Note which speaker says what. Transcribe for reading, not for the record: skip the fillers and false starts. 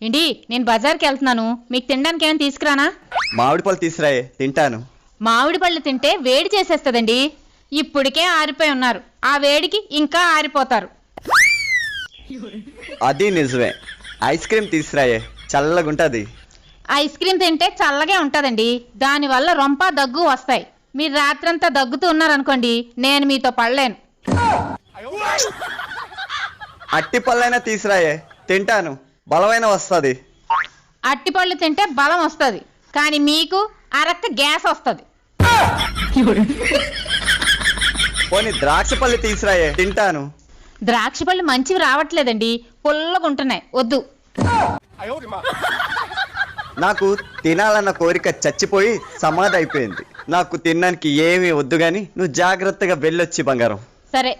Speaker 1: ఏంటి నేను బజార్కి వెళ్తున్నాను, మీకు తినడానికి ఏమైనా తీసుకురానా?
Speaker 2: మామిడి పళ్ళు తీసురాయే, తింటాను.
Speaker 1: మామిడి పళ్ళు తింటే వేడి చేసేస్తుందండి. ఇప్పటికే ఆరిపోయి ఉన్నారు, ఆ వేడికి ఇంకా ఆరిపోతారు.
Speaker 2: అది నిజమే. ఐస్ క్రీమ్ తీసురాయే, చల్లగుంటది.
Speaker 1: ఐస్ క్రీమ్ తింటే చల్లగే ఉంటుందండి, దానివల్ల రొంప దగ్గు వస్తాయి. మీరు రాత్రంతా దగ్గుతూ ఉన్నారనుకోండి, నేను మీతో పడలేను.
Speaker 2: అట్టి పళ్ళైనా తీసురాయే, తింటాను. బలమైన వస్తుంది.
Speaker 1: అట్టిపళ్ళు తింటే బలం వస్తుంది, కానీ మీకు అరక్క గ్యాస్ వస్తుంది.
Speaker 2: పోనీ ద్రాక్ష పళ్ళు తీసురాయే, తింటాను.
Speaker 1: ద్రాక్ష పళ్ళు మంచివి రావట్లేదండి, పుల్లగా ఉంటున్నాయి, వద్దు.
Speaker 2: నాకు తినాలన్న కోరిక చచ్చిపోయి సమాధి అయిపోయింది. నాకు తినడానికి ఏమీ వద్దు గాని నువ్వు జాగ్రత్తగా వెళ్ళొచ్చి బంగారం.
Speaker 1: సరే.